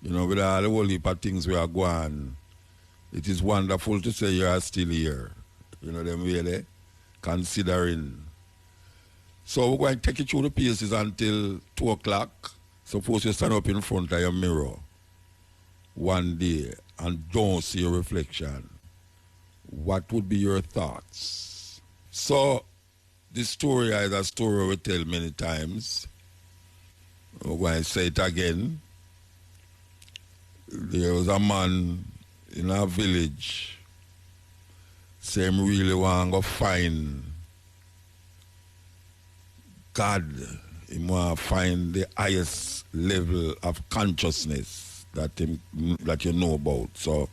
You know, with all the whole heap of things we are going, it is wonderful to say you are still here. You know, them really considering. So we're going to take you through the pieces until 2 o'clock. Suppose you stand up in front of your mirror one day and don't see your reflection. What would be your thoughts? So, this story is a story we tell many times. We're going to say it again. There was a man in a village, say him really want to find God. He want to find the highest level of consciousness that you know about. So,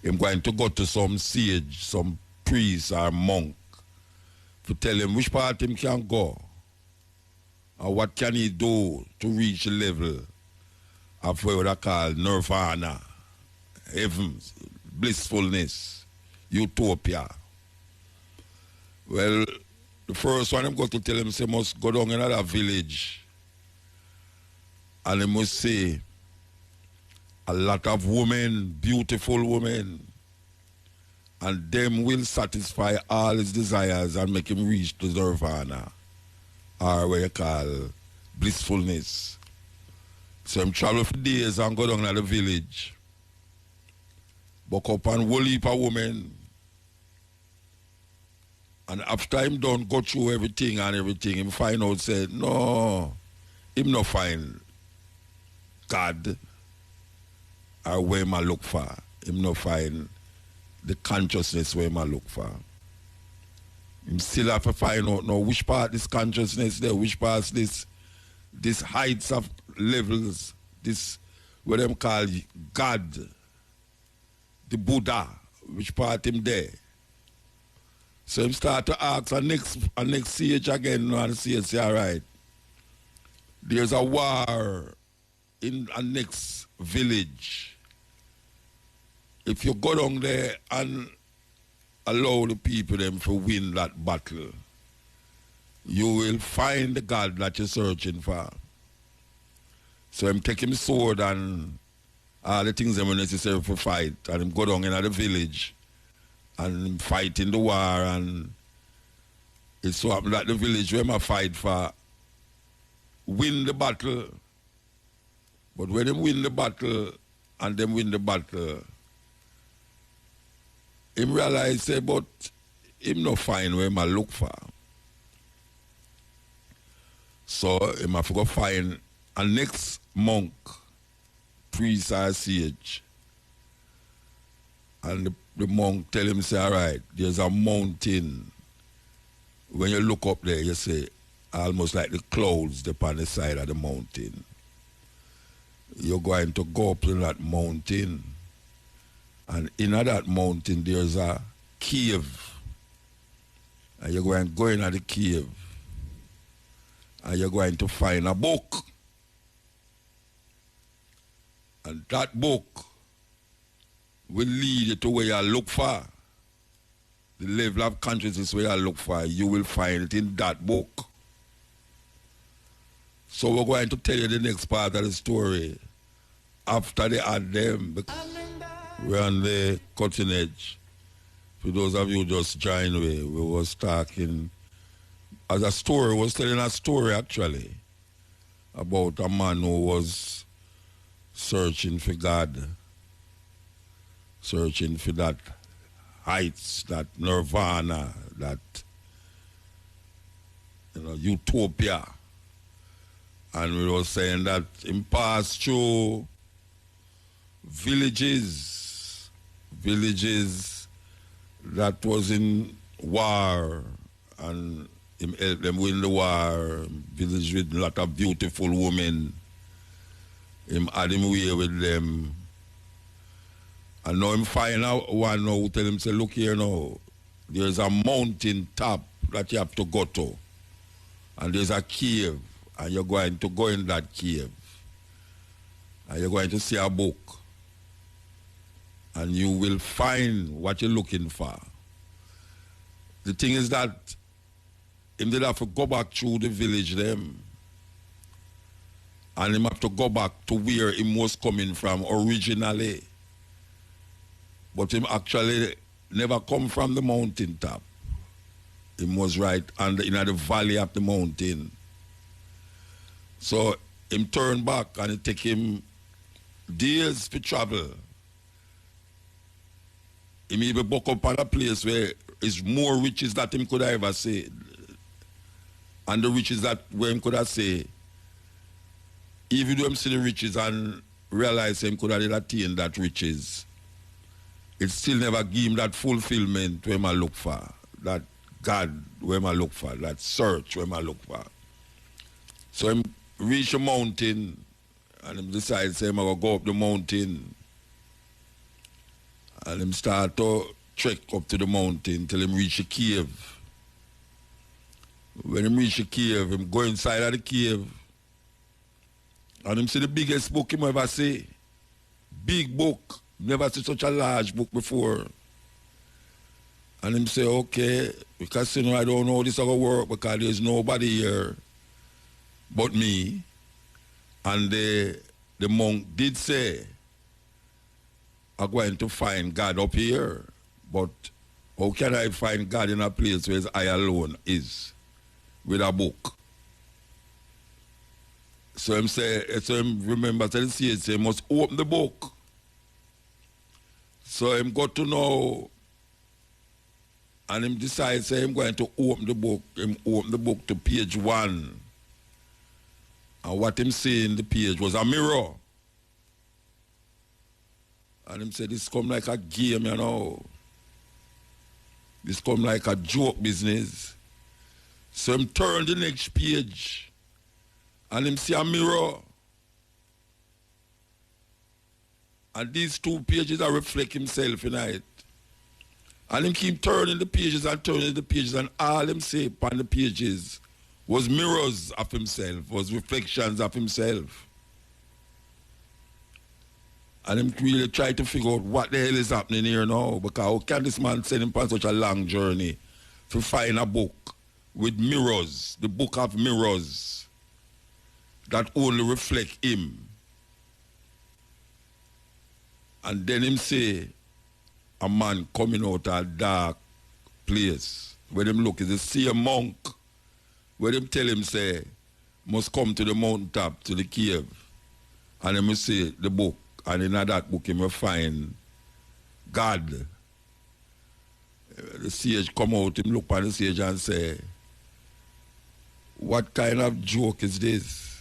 I'm going to go to some sage, some priest or monk to tell him which part him can go or what can he do to reach the level of what I call nirvana, heaven, blissfulness, utopia. Well, the first one I'm going to tell him, he must go down in another village and he must say, a lot of women, beautiful women, and them will satisfy all his desires and make him reach to nirvana, or what you call blissfulness. So I'm travel for days and go down to the village, buck up and whole heap of women, and after him done go through everything, him find out, say, no, him not find God, or where I look for. Him not find the consciousness where I look for. Him still have to find out now which part this consciousness there, which part this heights of levels, this what them call God, the Buddha, which part him there. So him start to ask a next sage again, and sage say, all right, there's a war in a next village. If you go down there and allow the people them to win that battle, you will find the God that you're searching for. So I'm taking sword and all the things that are necessary for fight, and him go down in the village and fight in the war, and it so happen that the village where I fight for win the battle. But when them win the battle and them win the battle, him realize, say, but him not find where I look for. So him have to go find a next monk, priest or sage. And the monk tell him, say, all right, there's a mountain. When you look up there, you see almost like the clouds upon the side of the mountain. You're going to go up to that mountain, and in that mountain there's a cave, and you're going to go into the cave, and you're going to find a book, and that book will lead you to where you look for. The level of consciousness where you look for, you will find it in that book. So we're going to tell you the next part of the story after they had them. We're on the cutting edge. For those of you who just joined we was talking as a story, was telling a story actually about a man who was searching for God, searching for that heights, that nirvana, that utopia. And we were saying that he passed through villages that was in war, and him helped them win the war, village with a lot of beautiful women. Him had him way with them. And now him find out one now who tell him, say, look here now, there's a mountain top that you have to go to. And there's a cave, and you're going to go in that cave. And you're going to see a book. And you will find what you're looking for. The thing is that him did have to go back through the village them. And him have to go back to where he was coming from originally. But him actually never come from the mountain top. He was right in the valley of the mountain. So him turn back and it take him days to travel. Him even buck up at a place where is more riches that him could ever say. And the riches that where him could have say, even though him see the riches and realize him could have attained that riches, it still never give him that fulfillment where I look for, that God where I look for, that search where I look for. So him reach a mountain and him decide say I'm gonna go up the mountain. And him start to trek up to the mountain till him reach a cave. When him reach a cave, him go inside of the cave and him see the biggest book him ever see. Big book. Never see such a large book before. And him say, okay, because you know I don't know how this is going to work because there's nobody here but me. And the monk did say, I'm going to find God up here. But how can I find God in a place where I alone is with a book? So him say, remember, he must open the book. So him got to know, and him decides say him going to open the book. Him open the book to page 1. And what him see in the page was a mirror. And him said, this come like a game, you know. This come like a joke business. So him turn the next page, and him see a mirror. And these 2 pages are reflect himself in it. And him keep turning the pages and all him say upon the pages was mirrors of himself, was reflections of himself. And him really try to figure out what the hell is happening here now, because how can this man send him on such a long journey to find a book with mirrors, the book of mirrors, that only reflect him. And then him say, a man coming out of a dark place. Where him look is a same monk. Where him tell him say, must come to the mountain top, to the cave. And him say the book. And in that book him will find God. The sage come out, him look on the sage and say, what kind of joke is this?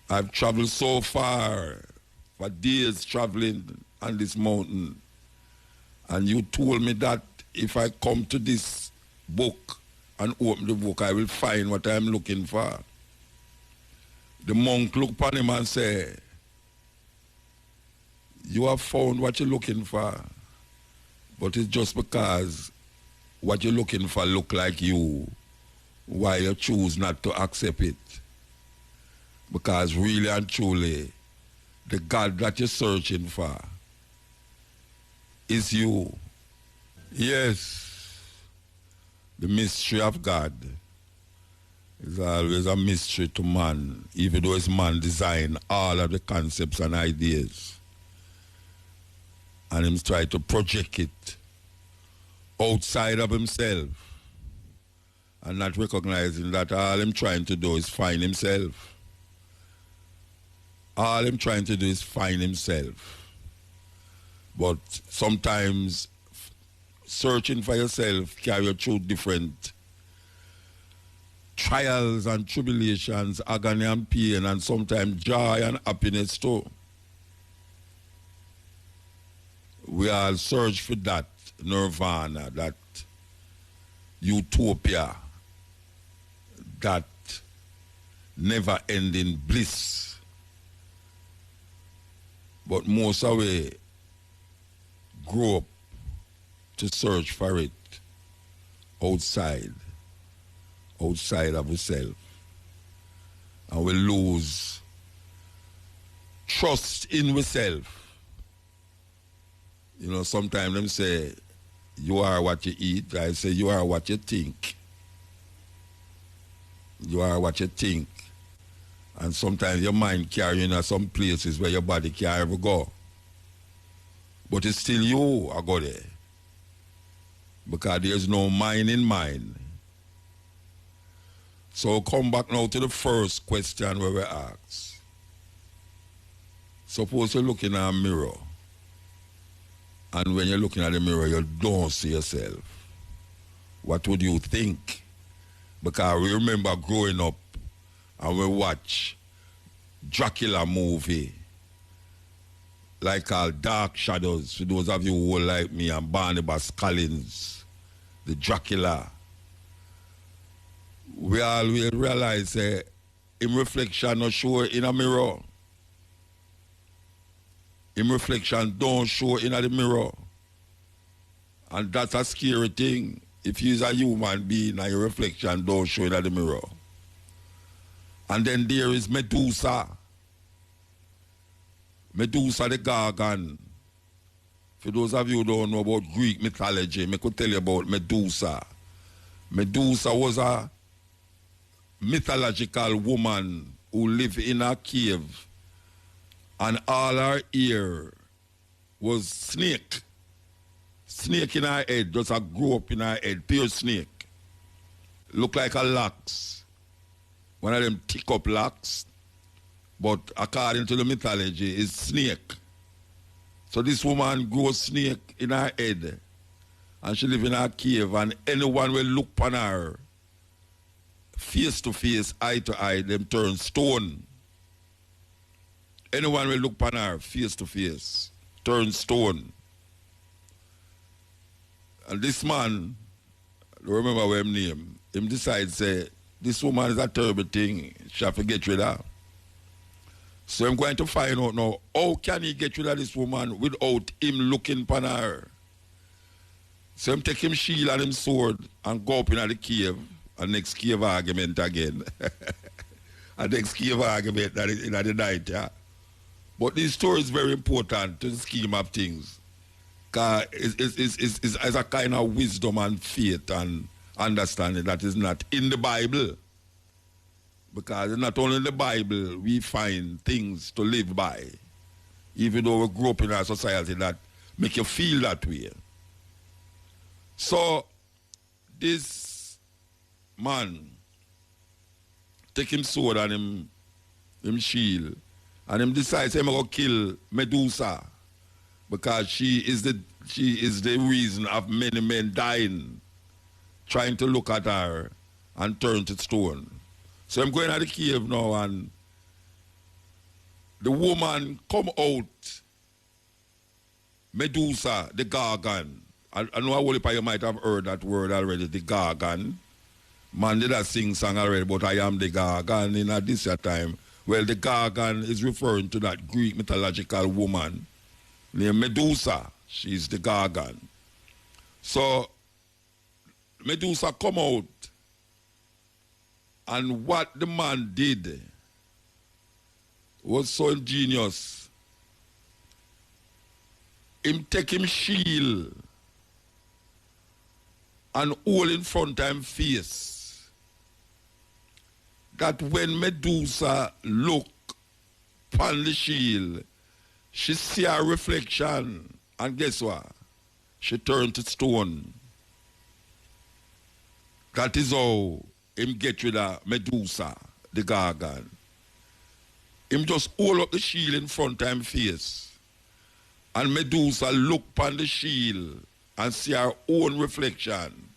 I've traveled so far, for days traveling on this mountain, and you told me that if I come to this book and open the book, I will find what I'm looking for. The monk looked upon him and said, you have found what you're looking for, but it's just because what you're looking for look like you, why you choose not to accept it. Because really and truly, the God that you're searching for is you. Yes, the mystery of God is always a mystery to man, even though it's man design all of the concepts and ideas. And him try to project it outside of himself and not recognizing that all him trying to do is find himself. All him trying to do is find himself. But sometimes searching for yourself carry you through different trials and tribulations, agony and pain, and sometimes joy and happiness too. We all search for that nirvana, that utopia, that never-ending bliss. But most of we grow up to search for it outside of ourselves. And we lose trust in ourselves. You know, sometimes them say, you are what you eat. I say, you are what you think. You are what you think. And sometimes your mind carry you in some places where your body can't ever go. But it's still you I go there. Because there's no mind in mind. So come back now to the first question where we ask. Suppose you're looking at a mirror. And when you're looking at the mirror, you don't see yourself. What would you think? Because we remember growing up and we watch Dracula movie like called Dark Shadows, for those of you who like me, and Barnabas Collins, the Dracula. We all will realize in reflection not show in a mirror. In reflection don't show in the mirror. And that's a scary thing. If you're a human being and your reflection don't show in the mirror. And then there is Medusa. Medusa the Gargan. For those of you who don't know about Greek mythology, I could tell you about Medusa. Medusa was a mythological woman who lived in a cave, and all her hair was snake. Snake in her head, just a grow up in her head, pure snake. Look like a locks. One of them thick up locks, but according to the mythology, is snake. So this woman grew snake in her head, and she live in a cave, and anyone will look upon her, face to face, eye to eye, them turn stone. Anyone will look upon her, face to face, turn stone. And this man, I don't remember what his name, him decides, say, this woman is a terrible thing, she have to get rid of her. So I'm going to find out now, how can he get rid of this woman without him looking upon her? So I'm take him shield and him sword and go up in the cave, and next cave argument again. And next cave argument in the night, yeah. But this story is very important to the scheme of things. Because it's a kind of wisdom and faith and understanding that is not in the Bible. Because not only in the Bible we find things to live by, even though we grew up in a society that make you feel that way. So this man take him sword and him shield, and him decides him go kill Medusa because she is the reason of many men dying, trying to look at her and turn to stone. So I'm going to the cave now, and the woman come out, Medusa, the Gargan. I know a whole heap of you might have heard that word already, the Gargan. Man did a sing song already, but I am the Gargan in this time. Well, the Gargan is referring to that Greek mythological woman named Medusa. She's the Gargan. So Medusa come out, and what the man did was so ingenious. Him take him shield and all in front of him face. That when Medusa look upon the shield, she see her reflection, and guess what? She turned to stone. That is how him get rid of Medusa, the Gargan. Him just hold up the shield in front of him face. And Medusa look upon the shield and see her own reflection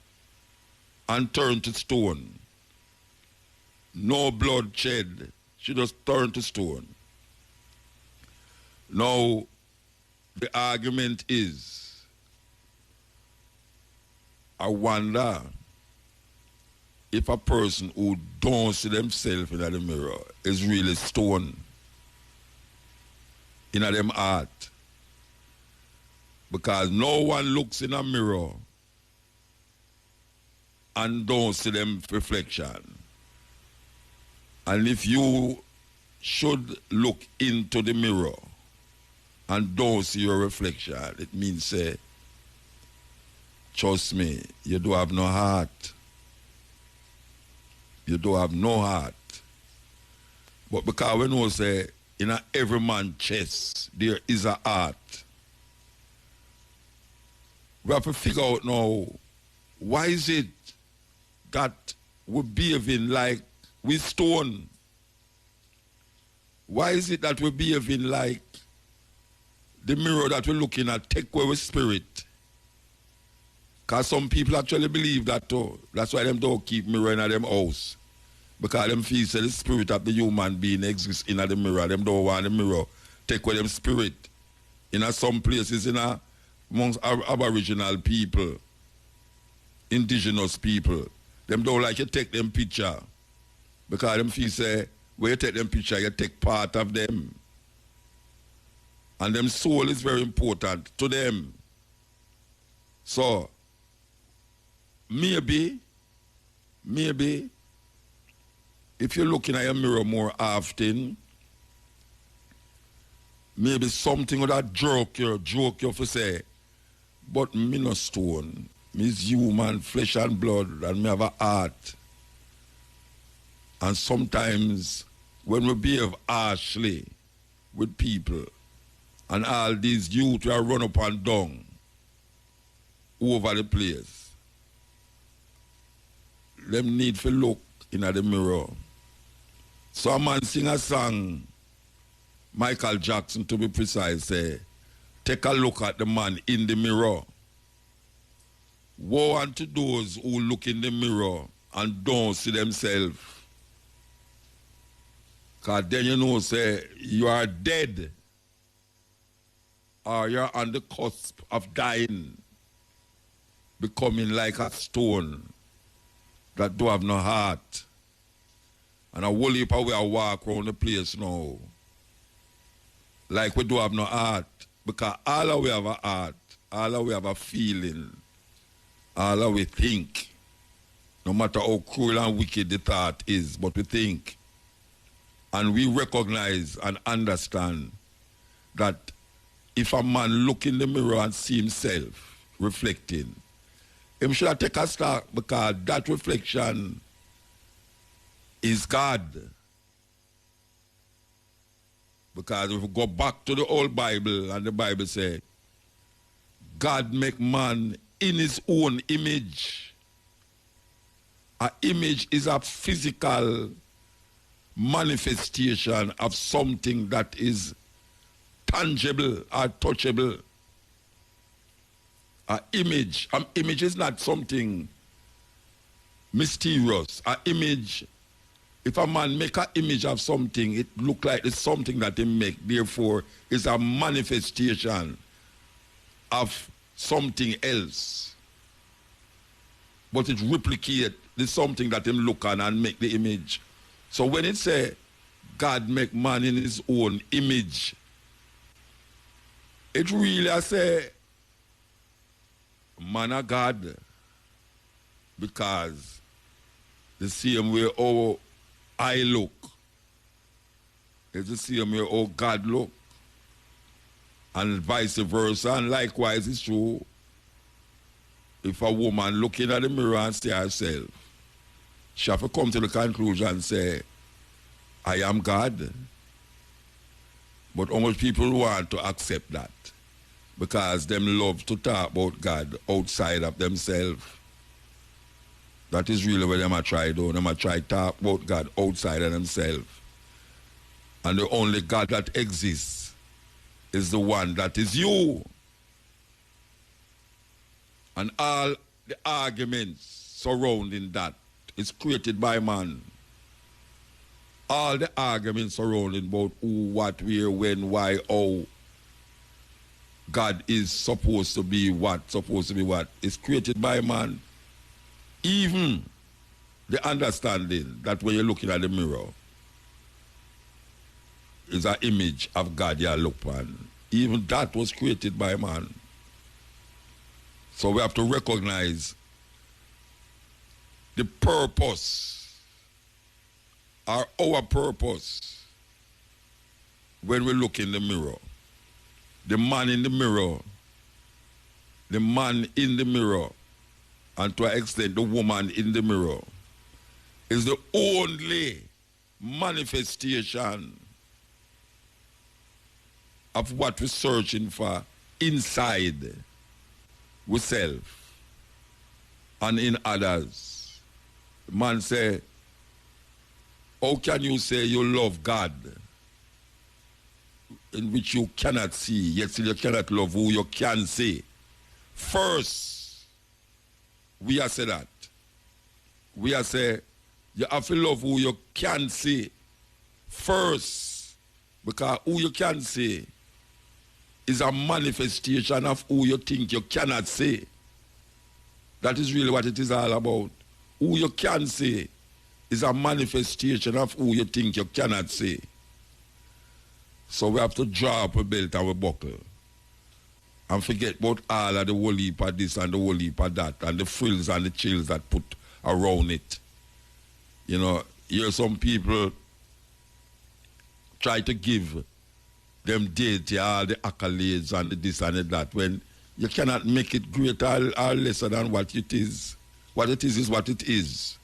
and turn to stone. No blood shed. She just turned to stone. Now, the argument is, I wonder if a person who don't see themselves in the mirror is really stone in them heart. Because no one looks in a mirror and don't see them reflection. And if you should look into the mirror and don't see your reflection, it means, trust me, you don't have no heart. You don't have no heart. But because we know say in every man's chest there is a heart. We have to figure out now, why is it that we're behaving like we stone? Why is it that we're behaving like the mirror that we're looking at take away with spirit? Because some people actually believe that too. That's why them don't keep mirror in them house. Because them feel that the spirit of the human being exists in the mirror. Them don't want the mirror take away them spirit. In some places, amongst Aboriginal people, indigenous people, them don't like you take them picture. Because them feel say, when you take them picture, you take part of them. And them soul is very important to them. So, maybe, if you're looking at your mirror more often, maybe something with that joke you for say, but me no stone. Me is human, flesh and blood, and me have a heart. And sometimes when we behave harshly with people, and all these youth will run up and down over the place, them need to look in the mirror. So a man sing a song, Michael Jackson to be precise, say, take a look at the man in the mirror. Woe unto those who look in the mirror and don't see themselves. Because then you know, say, you are dead. Or you're on the cusp of dying. Becoming like a stone that don't have no heart. And a whole heap of way I walk around the place now. Like we don't have no heart. Because all of we have a heart. All of we have a feeling. All of we think. No matter how cruel and wicked the thought is, but we think. And we recognize and understand that if a man look in the mirror and see himself reflecting, him should take a stock because that reflection is God. Because if we go back to the old Bible, and the Bible says, God make man in his own image. An image is a physical manifestation of something that is tangible or touchable. An image is not something mysterious. An image, if a man make an image of something, it look like it's something that he make. Therefore, it's a manifestation of something else. But it replicate the something that him look on and make the image. So when it say God make man in his own image, it really I say man of God, because the same way how I look is the same way how God look, and vice versa. And likewise it's true if a woman looking at the mirror and see herself, she have to come to the conclusion and say, I am God. But how much people want to accept that? Because them love to talk about God outside of themselves. That is really what them a try do. Them a try to talk about God outside of themselves. And the only God that exists is the one that is you. And all the arguments surrounding that is created by man. All the arguments surrounding about who, what, where, when, why, how God is supposed to be what, is created by man. Even the understanding that when you're looking at the mirror is an image of God you look on. Even that was created by man. So we have to recognize the purpose, or our purpose, when we look in the mirror. The man in the mirror, and to an extent the woman in the mirror, is the only manifestation of what we're searching for inside ourselves and in others. Man say, how can you say you love God in which you cannot see, yet still you cannot love who you can see? First, we are say that. We are say, you have to love who you can see first, because who you can see is a manifestation of who you think you cannot see. That is really what it is all about. Who you can see is a manifestation of who you think you cannot see. So we have to draw up a belt and a buckle and forget about all of the whole heap of this and the whole heap of that and the frills and the chills that put around it. You know, here some people try to give them deity all the accolades and the this and the that when you cannot make it greater or lesser than what it is. What it is what it is.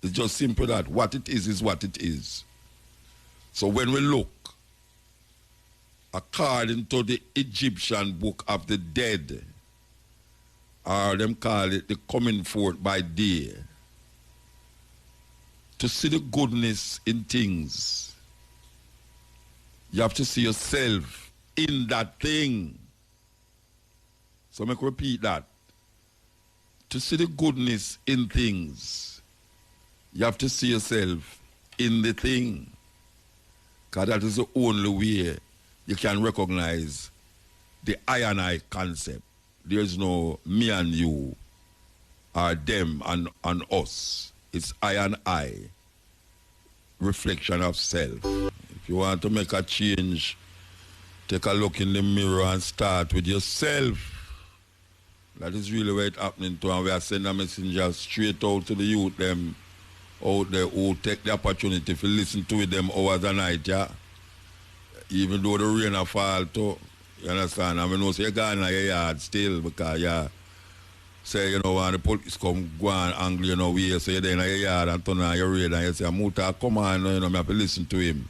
It's just simple that what it is what it is. So when we look, according to the Egyptian book of the dead, or them call it the coming forth by day, to see the goodness in things, you have to see yourself in that thing. So make repeat that. To see the goodness in things, you have to see yourself in the thing. Because that is the only way you can recognize the I and I concept. There's no me and you, or them and us. It's I and I, reflection of self. If you want to make a change, take a look in the mirror and start with yourself. That is really what it's happening to, and we are sending a messenger straight out to the youth them out there who take the opportunity to listen to them hours and night, yeah. Even though the rain a fall too, you understand? I mean, no say you gone in your yard still because you say, you know, when the police come go and angle, you know, we say you're there in your yard and turn on your radio and you say, Muta, come on, you know, I have to listen to him.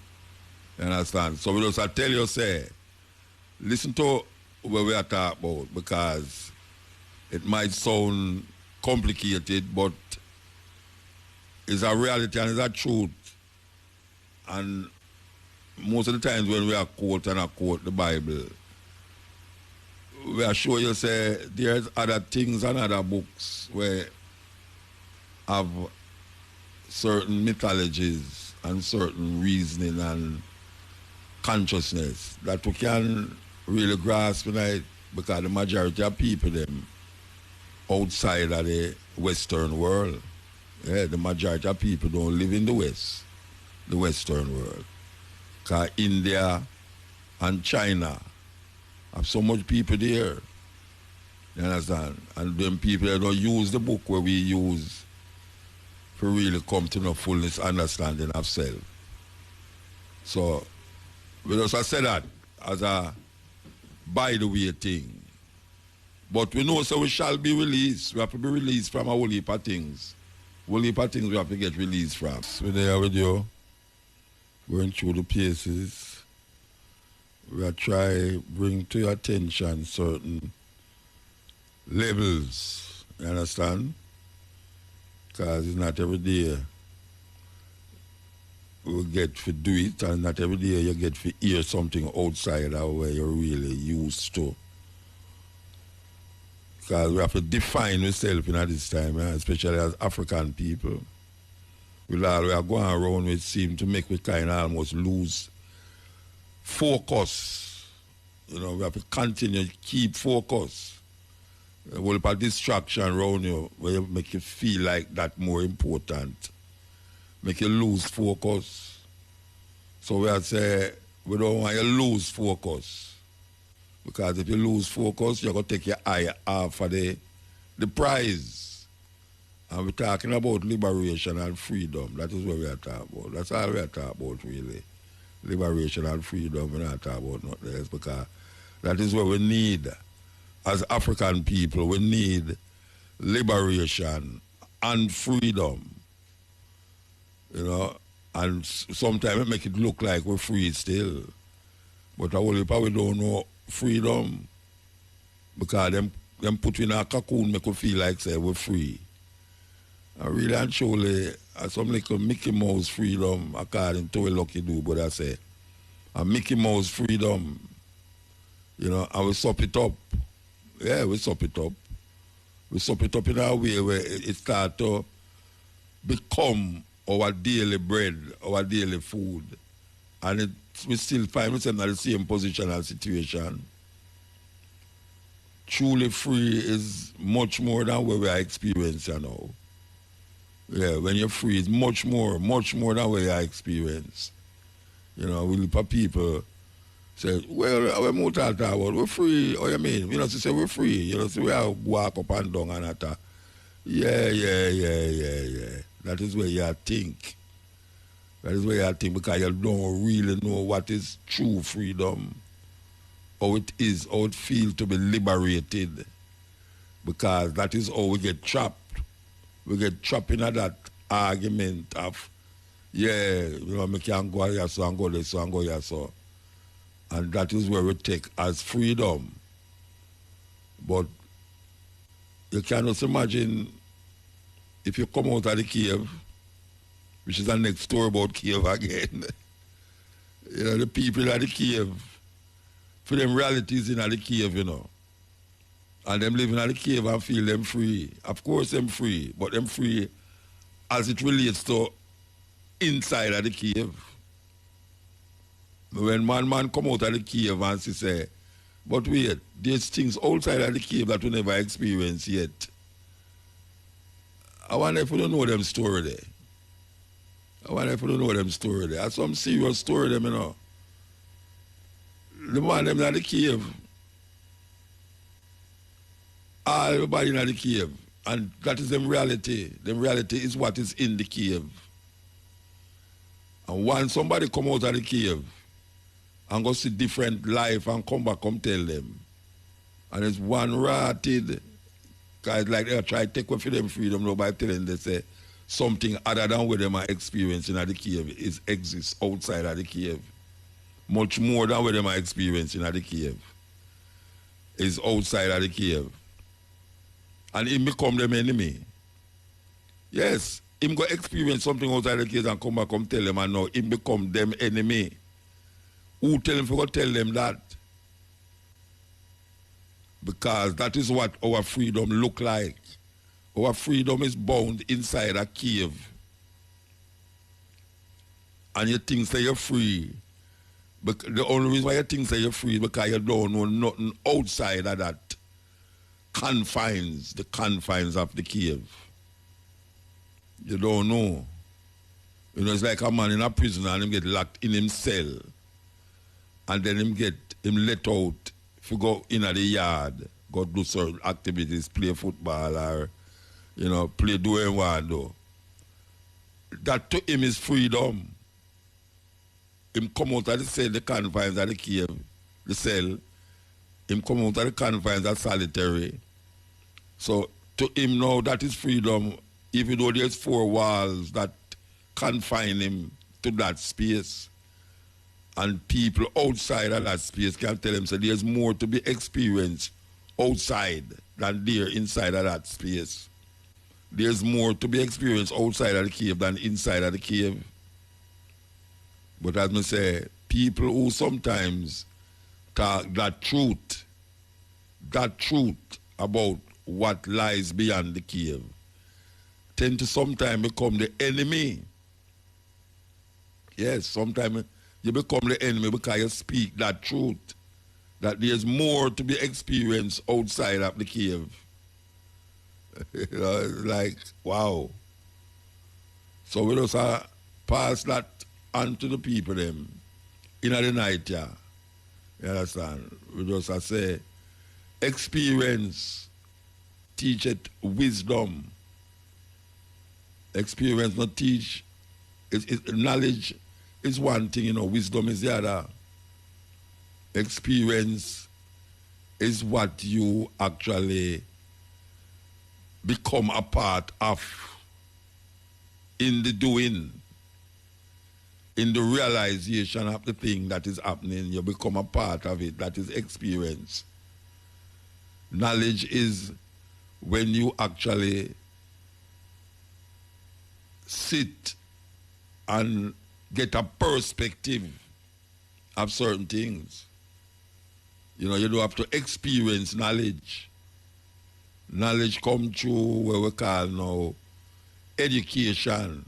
You understand? So we just tell you, say, listen to what we are talking about, because it might sound complicated, but it's a reality and it's a truth. And most of the times when we are quote the Bible, we are sure you say there's other things and other books where have certain mythologies and certain reasoning and consciousness that we can really grasp tonight, because the majority of people them outside of the Western world, the majority of people don't live in the West, the Western world. Because India and China have so much people there. You understand? And them people that don't use the book where we use to really come to no fullness understanding of self. So we just say that as a by the way thing. But we know so we shall be released. We have to be released from a whole heap of things. Whole heap of things we have to get released from. We're there with you, going through the places. We are trying to bring to your attention certain levels. You understand? Because it's not every day we get to do it, and not every day you get to hear something outside of where you're really used to. Because we have to define ourselves in this time, especially as African people. We are going around, we seem to make we kind of almost lose focus. You know, we have to continue to keep focus. A whole lot of distraction around you where you make you feel like that more important. Make you lose focus. So we have to say, we don't want you to lose focus. Because if you lose focus, you're going to take your eye off of the prize. And we're talking about liberation and freedom. That is what we are talking about. That's all we are talking about, really. Liberation and freedom, we're not talking about nothing else, because that is what we need. As African people, we need liberation and freedom. You know, And sometimes it make it look like we're free still. But I will probably don't know freedom. Because them put in a cocoon make you feel like say we're free. I really and truly some little Mickey Mouse freedom according to a lucky do, but I say a Mickey Mouse freedom, you know, and we sup it up. Yeah, we sup it up. We sup it up in a way where it start to become our daily bread, our daily food. And we still find ourselves in the same position and situation. Truly free is much more than what we are experiencing now. Yeah, when you're free, it's much more than what we are experiencing. You know, we for people say, well, we're more talking about, we're free. Oh, you mean? You know, say we're free. You know, so we are walk up and down and that. Yeah. That is where you think. That is where you think because you don't really know what is true freedom. How it is, how it feels to be liberated. Because that is how we get trapped. We get trapped in that argument of, yeah, you know, I can't go here, so and go there, so and go here, so. And that is where we take as freedom. But you cannot imagine if you come out of the cave, which is the next story about cave again. You know, the people in the cave, for them realities in the cave, you know. And them living in the cave and feel them free. Of course them free, but them free as it relates to inside of the cave. When man come out of the cave and say, but wait, there's things outside of the cave that we never experienced yet. I wonder if we don't know them story there. That's some serious story them, you know. The man them in the cave, everybody in the cave, and that is them reality. Them reality is what is in the cave. And once somebody come out of the cave and go see different life and come back, come tell them. And it's one rotted, because like they try to take away from them freedom now by telling them, they say something other than what them are experiencing at the cave exists outside of the cave. Much more than what them are experiencing at the cave is outside of the cave. And him become them enemy. Yes, him go experience something outside the cave and come back, come tell them, and now him become them enemy. Who tell him to go tell them that? Because that is what our freedom look like. Our freedom is bound inside a cave. And you think that you're free. But the only reason why you think that you're free is because you don't know nothing outside of that the confines of the cave. You don't know. You know, it's like a man in a prison and him get locked in him cell. And then him let out to go in the yard, go do certain activities, play football or, you know, do what he want to do. That to him is freedom. Him come out of the cell, the confines of the cave, the cell. Him come out of the confines of solitary. So to him now, that is freedom, even though there's 4 walls that confine him to that space. And people outside of that space can tell him, so there's more to be experienced outside than there inside of that space. There's more to be experienced outside of the cave than inside of the cave. But as I say, people who sometimes talk that truth about what lies beyond the cave, tend to sometimes become the enemy. Yes, sometimes you become the enemy because you speak that truth, that there's more to be experienced outside of the cave. You know, it's like, wow. So we just pass that on to the people them in the night, yeah. You understand? We just say, experience teacheth wisdom. Experience not teach. Knowledge is one thing, you know, wisdom is the other. Experience is what you actually become a part of in the doing. in the realization of the thing that is happening. You become a part of it. That is experience. Knowledge is when you actually sit and get a perspective of certain things. You know, you don't have to experience knowledge. Knowledge come through what we call now education.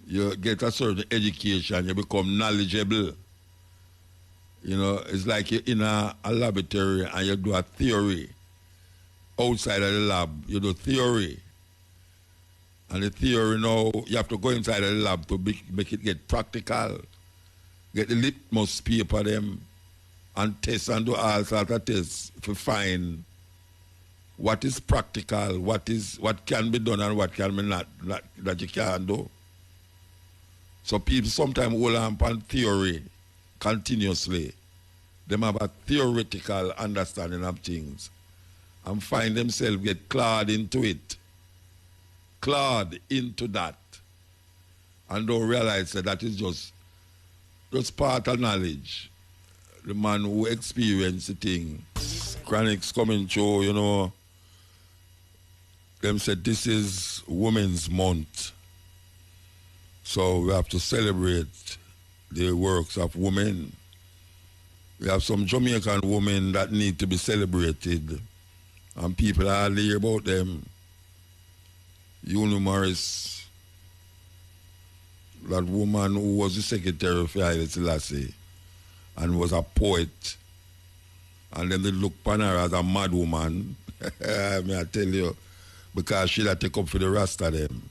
You get a certain education, you become knowledgeable. You know, it's like you're in a laboratory and you do a theory. Outside of the lab, you do theory. And the theory now, you have to go inside of the lab to make it get practical. Get the litmus paper them and test and do all sorts of tests to find what is practical, what can be done and what can be not that you can't do. So people sometimes hold on upon theory continuously. They have a theoretical understanding of things and find themselves get clawed into it. Clawed into that. And don't realize that is just part of knowledge. The man who experienced the thing. Chronics coming through, you know, them said this is Women's Month. So we have to celebrate the works of women. We have some Jamaican women that need to be celebrated. And people are hear about them. Morris, that woman who was the secretary of Haile Selassie and was a poet. And then they look upon her as a mad woman. I tell you, because she had take up for the rest of them.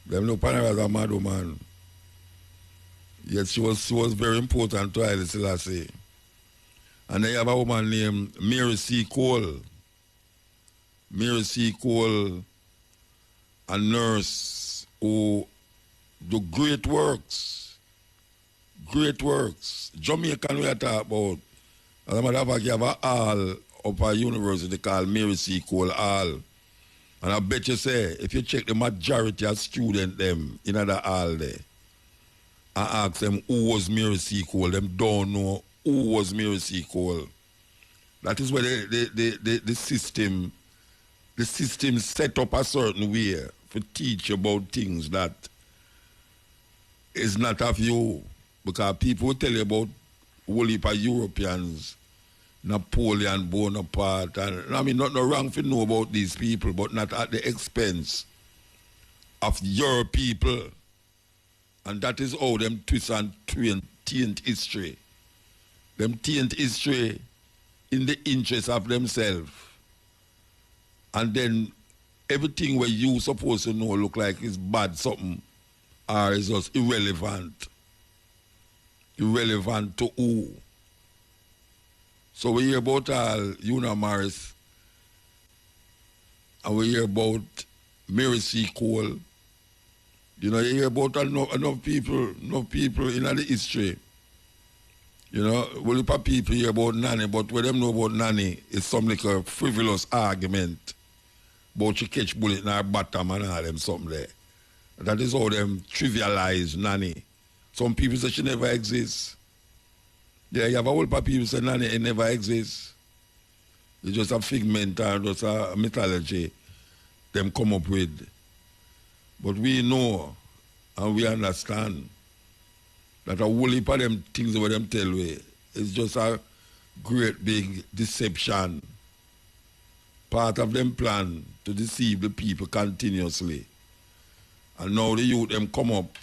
Them look upon her as a mad woman. Yes, she was very important to Haile Selassie. And they have a woman named Mary C. Cole. Mary C. Cole, a nurse who do great works. Great works. Jamaican we are talking about. As a matter of fact, you have a hall up at university called Mary C. Cole Hall. And I bet you say, if you check the majority of students them in the hall there, and ask them who was Mary C. Cole, them don't know who was Mary C. Cole. That is where the system set up a certain way to teach about things that is not of you. Because people will tell you about whole heap of Europeans, Napoleon Bonaparte, and I mean, not no wrong to know about these people, but not at the expense of your people. And that is how them twist and taint history. Them taint history in the interest of themselves. And then everything where you supposed to know look like it's bad something or is just irrelevant. Irrelevant to who? So we hear about Morris, and we hear about Mary C. Cole. You know, you hear about enough people in the history. You know, well, if people hear about Nanny, but what them know about Nanny is some like a frivolous argument about she catch bullet in her bottom and all them something there. That is how them trivialize Nanny. Some people say she never exists. Yeah, you have a whole lot of people say Nanny it never exists. It's just a figment or just a mythology them come up with. But we know and we understand that a whole heap of them things what them tell we is just a great big deception. Part of them plan to deceive the people continuously. And now the youth them come up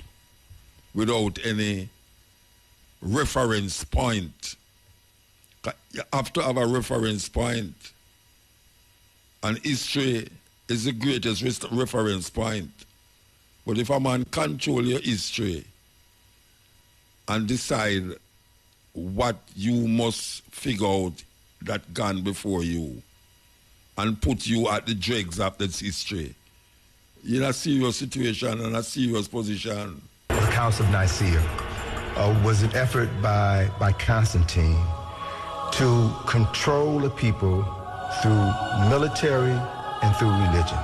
without any reference point. You have to have a reference point. And history is the greatest reference point. But if a man control your history and decide what you must figure out that gone before you and put you at the dregs of this history, you're in a serious situation and a serious position. The Council of Nicaea was an effort by Constantine to control the people through military and through religion.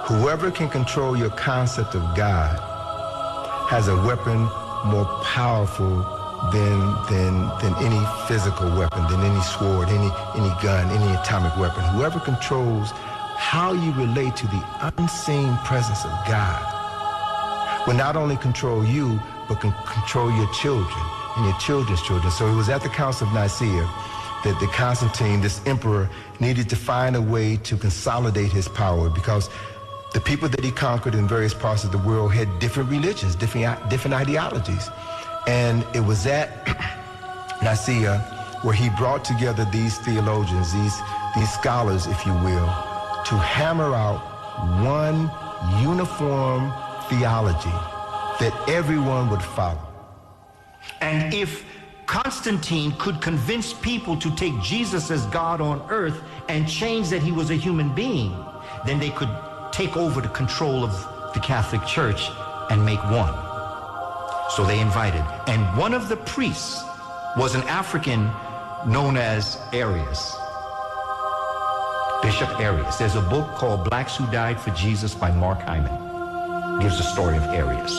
Whoever can control your concept of God has a weapon more powerful than any physical weapon, than any sword, any gun, any atomic weapon. Whoever controls how you relate to the unseen presence of God will not only control you, but can control your children and your children's children. So it was at the Council of Nicaea that the Constantine, this emperor, needed to find a way to consolidate his power, because the people that he conquered in various parts of the world had different religions, different ideologies. And it was at Nicaea where he brought together these theologians, these scholars, if you will, to hammer out one uniform theology that everyone would follow. And if Constantine could convince people to take Jesus as God on earth and change that he was a human being, then they could take over the control of the Catholic Church and make one. So they invited. And one of the priests was an African known as Arius. Bishop Arius. There's a book called Blacks Who Died for Jesus by Mark Hyman. Gives the story of Arius.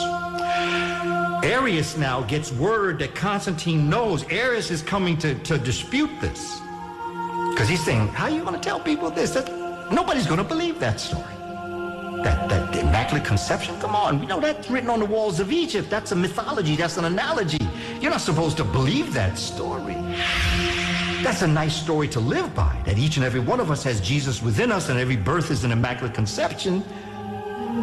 Arius now gets word that Constantine knows Arius is coming to dispute this. Because he's saying, how are you going to tell people this? Nobody's going to believe that story. That Immaculate Conception? Come on, we know that's written on the walls of Egypt. That's a mythology, that's an analogy. You're not supposed to believe that story. That's a nice story to live by, that each and every one of us has Jesus within us and every birth is an Immaculate Conception.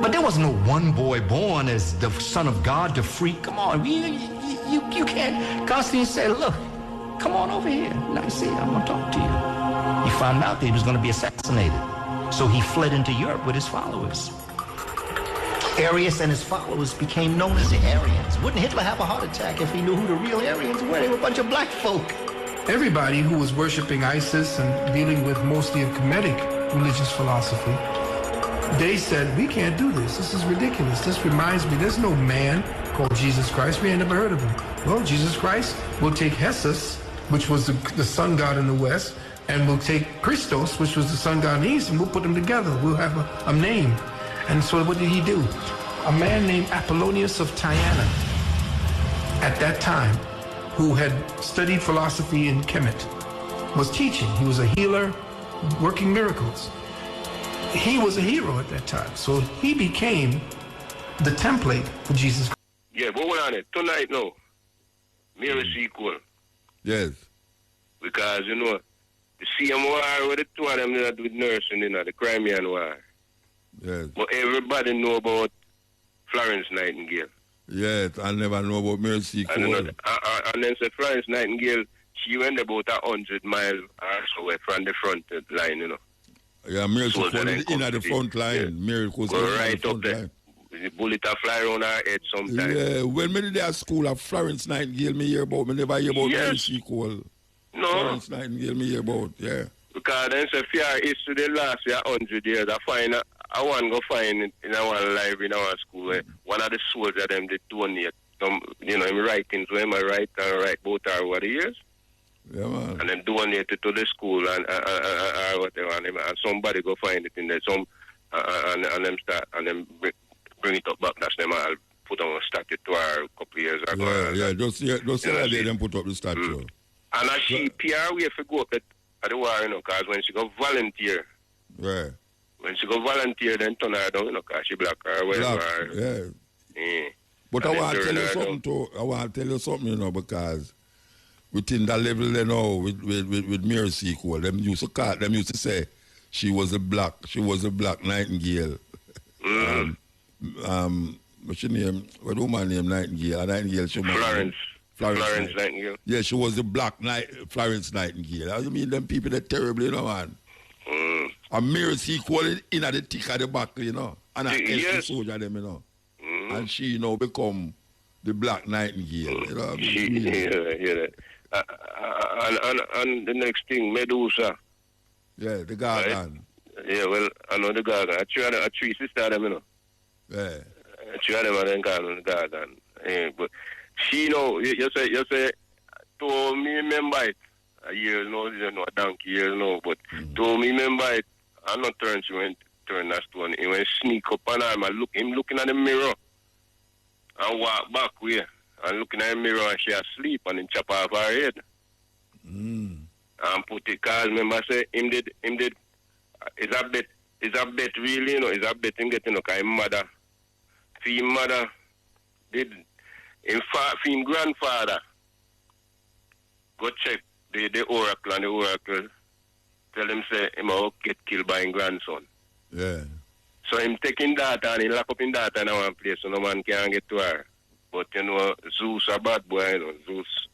But there was no one boy born as the Son of God, the freak. Come on, you can't. Constantine said, look, come on over here. Nicaea, I'm going to talk to you. He found out that he was going to be assassinated. So he fled into Europe with his followers. Arius and his followers became known as the Aryans. Wouldn't Hitler have a heart attack if he knew who the real Aryans were? They were a bunch of black folk. Everybody who was worshiping ISIS and dealing with mostly a Kemetic religious philosophy, they said, we can't do this. This is ridiculous. This reminds me, there's no man called Jesus Christ. We ain't never heard of him. Well, Jesus Christ will take Jesus, which was the sun god in the West, and we'll take Christos, which was the sun god in the East, and we'll put them together. We'll have a name. And so what did he do? A man named Apollonius of Tyana, at that time, who had studied philosophy in Kemet, was teaching. He was a healer, working miracles. He was a hero at that time. So he became the template for Jesus Christ. Yeah, but hold on it. Tonight, no. Mary sequel. Yes. Because, you know, the same war with the two of them that with nursing, you know, the Crimean War. Yes. But everybody know about Florence Nightingale. Yes, I never know about Mercy Cole. And then say Florence Nightingale, she went about 100 miles or so away from the front line, you know. Yeah, Mercy Cole is in at the front line. Yeah. Miracles go right right up there. Line. The bullet a fly around her head sometimes. Yeah, when me did at school of Florence Nightingale, me hear about, me never hear about Mercy Cole. No. Florence Nightingale, me hear about, yeah. Because then say fear history the last 100 years, I want to go find it in our library, in our school, one of the soldiers them they donate some, you know, him writings where I write and write both over the years. Yeah, man. And then donate it to the school and whatever, and somebody go find it in there, and them start, and then bring it up back, that's them all put on a statue to her a couple of years ago. Yeah, just say that them put up the statue. And as she PR way for go up at the war, you know, because when she go volunteer, right. When she go volunteer, then turn her down, you know, because she black or whatever. Yeah. But I want to tell you something too. I want to tell you something, you know, because within that level, you know, with Mercy Cole, them used to say she was a black Nightingale. What's her name? What woman named Nightingale? Nightingale. Florence Nightingale. Yeah, she was the black Florence Nightingale. I mean, them people that terrible, you know, man. And Mercy Cole in at the thick of the back, you know. And I the soldier them, you know. And she, you know, become the black Nightingale. You know what I mean? And the next thing, Medusa. Yeah, the garden. Right? Yeah, well, I know the garden. I three sisters them, you know. Yeah. Three of them are then called the garden. Yeah, but she, you know, you say, to me remember it. A year, you know, a donkey years, you know, but to me remember it, I'm not turn that stone. He went sneak up on her, him looking at the mirror. and walk back way and looking at the mirror and she asleep and him chop off her head. And put it, cause remember say him did is a bet really, you know, is a bet him getting, you know, cause him mother did him grandfather go check the oracle, and the oracle tell him say him will get killed by his grandson. Yeah. So him taking daughter and he lock up in daughter in one place so no man can get to her. But you know, Zeus a bad boy, you know, Zeus.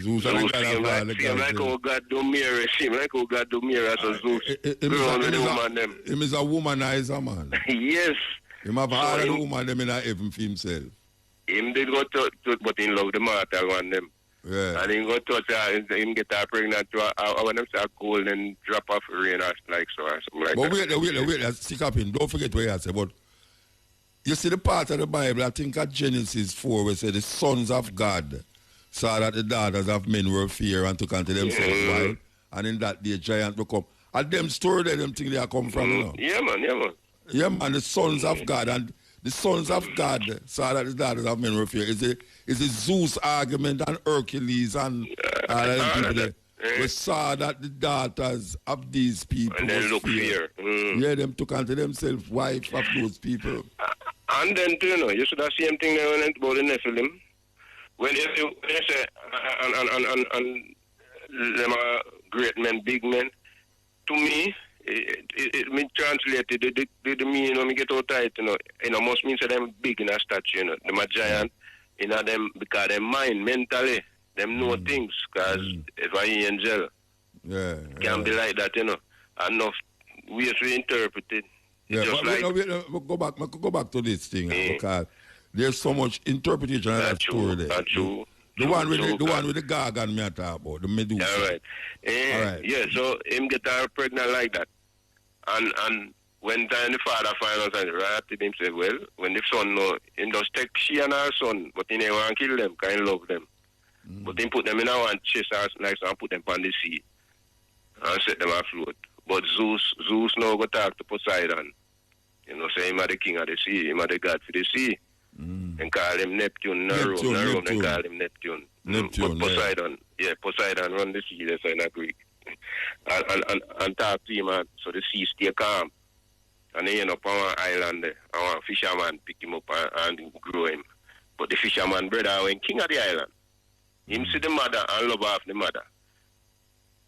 Zeus seem like how God do mirror, seem like how God do mirror, so Zeus. Him is a womanizer, man. Yes. Him have all the woman them in heaven for himself. Him did go to but he love the mortal one them. Yeah. And he go touch her, him get her pregnant to I want them say a golden drop of rain or like so or something like but that. wait, stick up in. Don't forget what you say, but you see the part of the Bible, I think at Genesis 4, where say the sons of God saw that the daughters of men were fear and took unto themselves wild, and in that day giant will come. And them story there, them think they are come from, you know. Yeah, man. Yeah, man, the sons of God, and the sons of God saw that the daughters of men were fear. Is a Zeus argument and Hercules and all them people there. We saw that the daughters of these people and then look fear. Yeah, them took unto themselves wife of those people. And then too, you know, you should have same thing there when about the Nephilim. When they say and them are great men, big men, to me, it means translated the meaning, you know, me get out tight, you know, must mean say them big in a stature, you know, them a giant, you know, them, because them mind, mentally, them know things, because if I angel, can be like that, you know, enough ways to interpret it. Yeah, just but like, go back to this thing, because there's so much interpretation of that story there. That's true. The one with the gargan me I talk about, the Medusa. All right. Yeah, so him get her pregnant like that. And when time the father find out and right, him say, well, when the son know, him just take she and her son, but he never want to kill them, because he love them. But he put them in one chest and put them on the sea and set them afloat. But Zeus now go talk to Poseidon. You know, say him are the king of the sea, him are the god for the sea. And call him Neptune, Maroon, and call him Neptune. But Poseidon, Poseidon run the sea, that's in a Greek. And talk to him, man, so the sea stay calm. And he end up on an island there, and one fisherman pick him up and grow him. But the fisherman brother went king of the island. Him see the mother and love off the mother.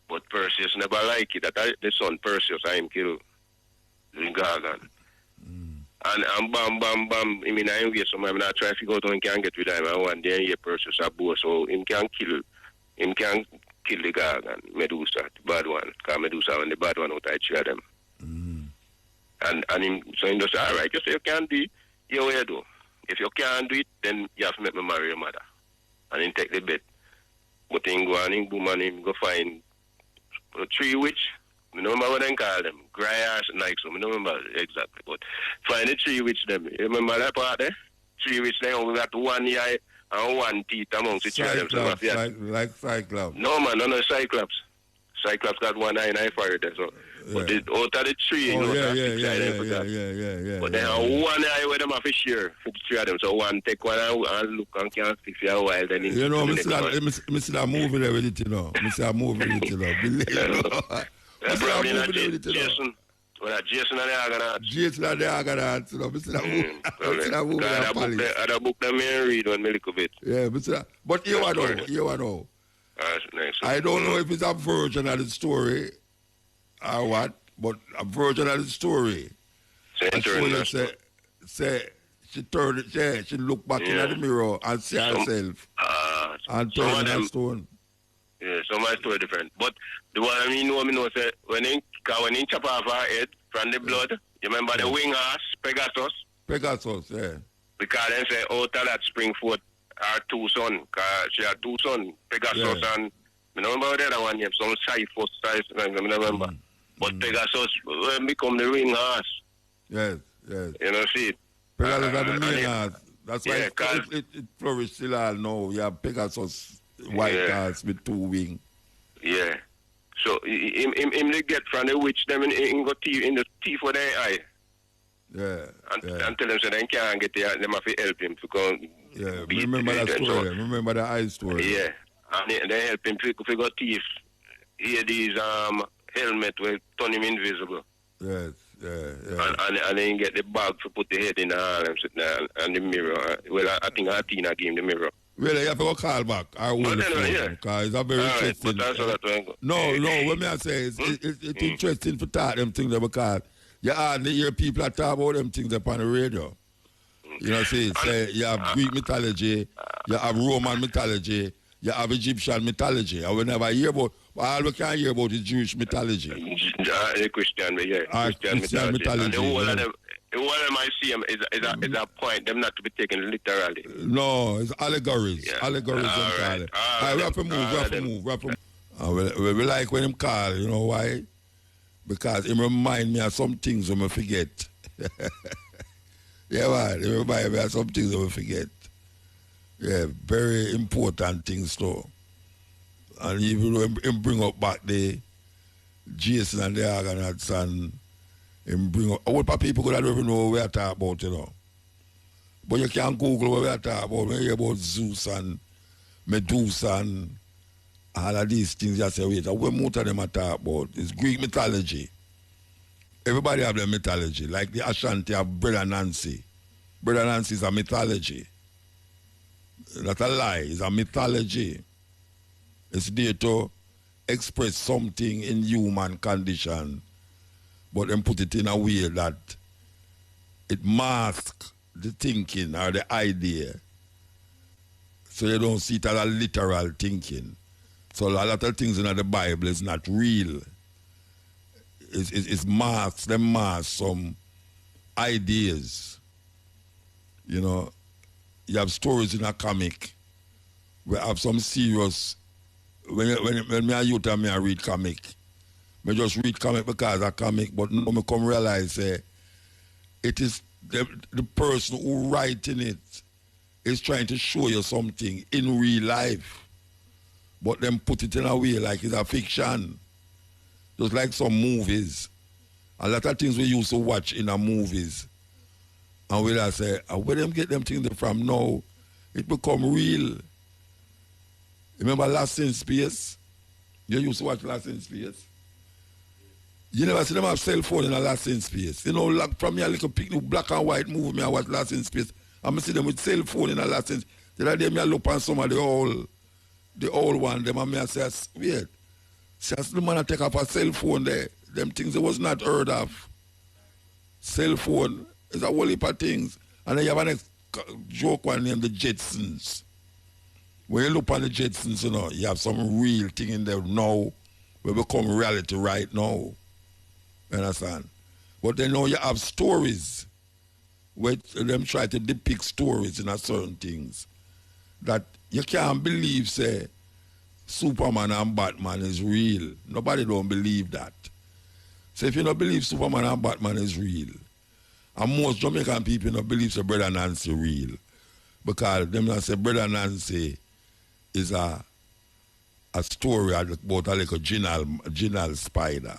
But Perseus never like it, that the son Perseus and him kill the garden. And bam, I mean, I ain't so I'm not trying to figure out how he can get with him. And one day he Perseus a bow, so him can kill the garden, Medusa, the bad one. Because Medusa and the bad one out I cheer them. And him, so he just say, all right, you say you can't do it, your way do. If you can't do it, then you have to make me marry your mother. And he take the bet. But he go and he boom and him go find a tree witch. I don't remember what they call them. Grass and like so. I don't remember exactly. But find the tree witch them. You remember that part there? Tree witch they only got one eye and one teeth amongst the three of them. So like Cyclops. No man, no Cyclops. Cyclops got one eye and eye for it. So. Yeah. But out of the tree, you know, yeah. But then one eye where them have to share for the three of them. So one take one and look and can't see for a while. Then you know, I see that movie there with it, you know. I see that movie with it, you know. Believe that's probably not Jason. Well, Jason and the Argonauts. Jason and the Argonauts, you know. I see that movie. I book them and read one little bit. Yeah, but you know. Nice. I don't know if it's a version of the story or what, but a version of the story. Say she turned it, she looked back in the mirror and see herself and turned her stone. Yeah, some my story different. But the one I know say when he chop off her head from the blood, you remember the wing ass, Pegasus? Pegasus, yeah. Because they say out of that spring forth her two sons, because she had two sons, Pegasus and I remember the other one name, some Cyphus, I remember. But Pegasus become the ring ass. Yes. You know, see? Pegasus are the main ass. That's why it flourished still all now. You have Pegasus white ass with two wings. Yeah. So him they get from the witch them in the teeth for their eye. Yeah. And tell them so they can't get there, them have to help him to go. Yeah, remember that story. So, remember the eye story. Yeah, and they help him to figure thief. Here these helmet will turn him invisible. Yes, And then get the bag to put the head in the arm and the mirror. Well, I think Tina gave him the mirror. Well, you have to go call back. I will. Because it's a very interesting. No, what me I say is it's interesting to talk them things because you hardly hear people talk about them things upon the radio. You know what I'm saying? You have Greek mythology, you have Roman mythology, you have Egyptian mythology. I will never hear about, all we can hear about is Jewish mythology. The Christian, Christian mythology. The one of my see is a point, them not to be taken literally. No, it's allegories. Yeah. Allegories. We have to move. We like when him call, you know why? Because it remind me of some things when I forget. Yeah, man, it remind me of some things when I forget. Yeah, very important things too. And even when him bring up back the Jason and the Argonauts and him bring up, what people could not even know what we are talking about, you know. But you can Google what we are talking about. When you hear about Zeus and Medusa and all of these things, you say, wait, what most of them are talking about? It's Greek mythology. Everybody have their mythology. Like the Ashanti have Brother Nancy. Brother Nancy is a mythology. Not a lie, it's a mythology. It's there to express something in human condition, but then put it in a way that it masks the thinking or the idea. So you don't see it as a literal thinking. So a lot of things in the Bible is not real. It's masks, them masks some ideas. You know, you have stories in a comic. We have some serious. When me a youth and me I read comic, me just read comic because a comic, but now me come realize it is the person who writing it is trying to show you something in real life, but then put it in a way like it's a fiction. Just like some movies. A lot of things we used to watch in the movies. And we say, where them get them things from now? It become real. Remember Lost in Space? You used to watch Lost in Space? You never see them have cell phone in a Lost in Space. You know, like from me a little picnic, black and white movie, me I watch Lost in Space. I'm see them with cell phone in a Lost in Space. The other day me I look on some of the old one, them and me I say, wait. Just the man take off a cell phone there. Them things that was not heard of. Cell phone is a whole heap of things. And then you have a next joke one named the Jetsons. When you look on the Jetsons, you know, you have some real thing in there now will become reality right now. You understand? But then now you have stories where them try to depict stories in a certain things that you can't believe, say, Superman and Batman is real. Nobody don't believe that. So if you don't believe Superman and Batman is real, and most Jamaican people don't believe so Brother Nancy real, because them not say Brother Nancy is a story about a little genial spider.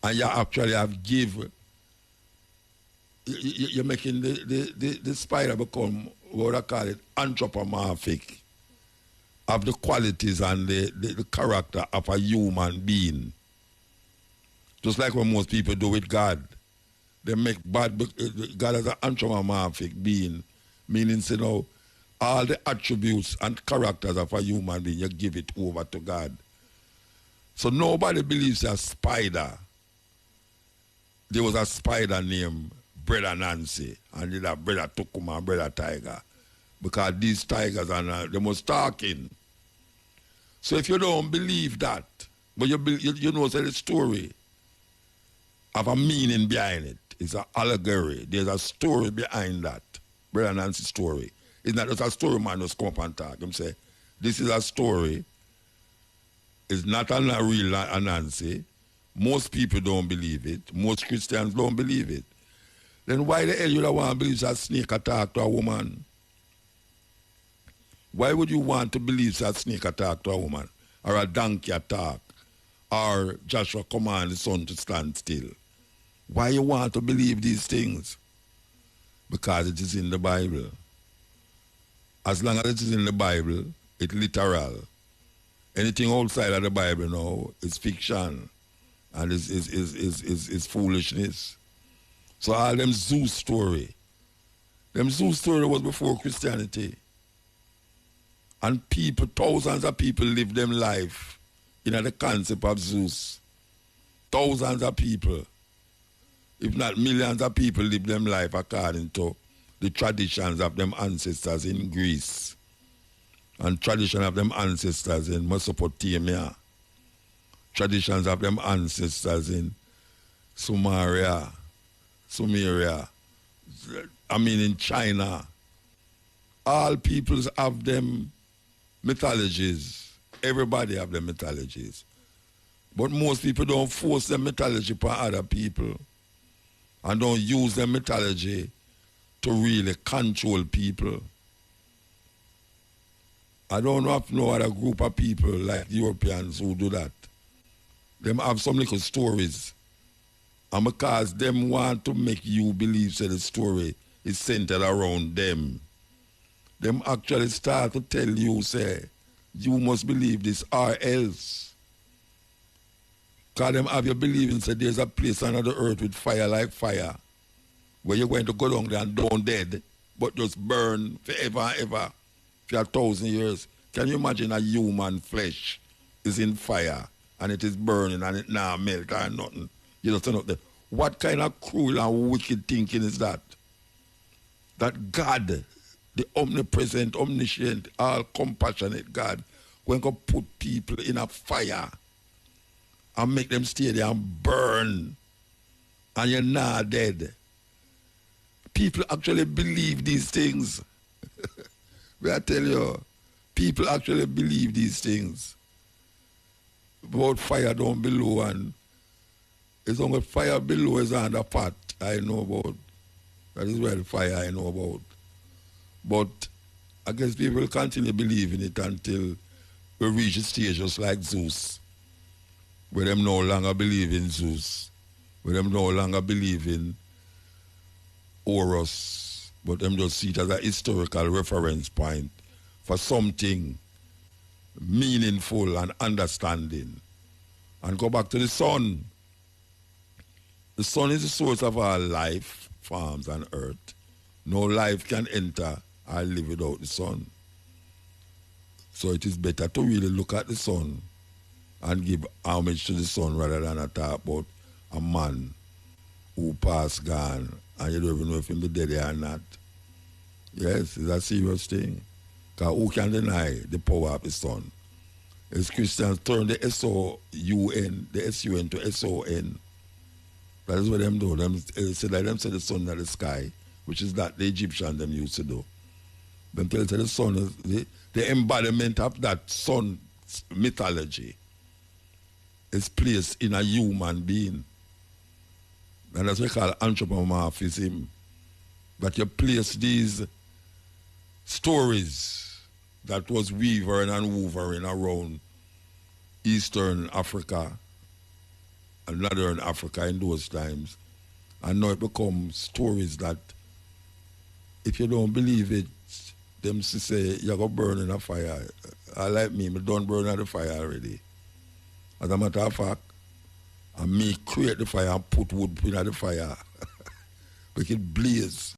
And you actually have you're making the spider become what I call it anthropomorphic, of the qualities and the character of a human being. Just like what most people do with God. They make God as an anthropomorphic being, meaning, you know, all the attributes and characters of a human being, you give it over to God. So nobody believes a spider. There was a spider named Brother Nancy, and then a Brother Tukuma and Brother Tiger, because these tigers are the most talking. So if you don't believe that, but you know the story have a meaning behind it. It's an allegory. There's a story behind that. Brother Nancy's story. It's not just a story man just come up and talk. Him say, this is a story. It's not a real Nancy. Most people don't believe it. Most Christians don't believe it. Then why the hell you don't want to believe that snake attack to a woman? Why would you want to believe that snake attack to a woman? Or a donkey attack? Or Joshua command the sun to stand still? Why you want to believe these things? Because it is in the Bible. As long as it is in the Bible, it's literal. Anything outside of the Bible now is fiction and is foolishness. So all them Zeus story was before Christianity. And people, thousands of people live them life in the concept of Zeus. Thousands of people, if not millions of people, live them life according to the traditions of them ancestors in Greece and tradition of them ancestors in Mesopotamia, traditions of them ancestors in Sumeria, in China. All peoples have them mythologies. Everybody have them mythologies. But most people don't force their mythology upon other people and don't use their mythology to really control people. I don't know of no other group of people like Europeans who do that. Them have some little stories. And because them want to make you believe that the story is centered around them, them actually start to tell you, say, you must believe this or else. Because them have you believing that there's a place under the earth with fire like fire, where you're going to go down there and don't dead, but just burn forever and ever for 1,000 years. Can you imagine a human flesh is in fire and it is burning and it now melt or nothing? You just know that. What kind of cruel and wicked thinking is that? That God, the omnipresent, omniscient, all compassionate God, going to put people in a fire and make them stay there and burn and you're not dead. People actually believe these things. But I tell you, people actually believe these things. About fire down below, and it's only fire below is on the pot I know about. That is where the fire I know about. But I guess people will continue believing it until we reach a stage just like Zeus, where them no longer believe in Zeus, where them no longer believe in Horus, but them just see it as a historical reference point for something meaningful and understanding. And go back to the sun. The sun is the source of our life, farms and earth. No life can enter or live without the sun. So it is better to really look at the sun and give homage to the sun rather than talk about a man who passed gone and you don't even know if he'll be dead or not. Yes, it's a serious thing. Because who can deny the power of the sun? As Christians turn the S-O-U-N, the S-U-N to S-O-N. That is what them do. Them say the sun in the sky, which is that the Egyptians them used to do. Them tell the sun is the embodiment of that sun mythology is placed in a human being. And that's what we call anthropomorphism. That you place these stories that was weavering and woovering around Eastern Africa and Northern Africa in those times. And now it becomes stories that if you don't believe it, them say you're going to burn in a fire. I like me don't burn in the fire already. As a matter of fact, and me create the fire and put wood in the fire. Make it blaze.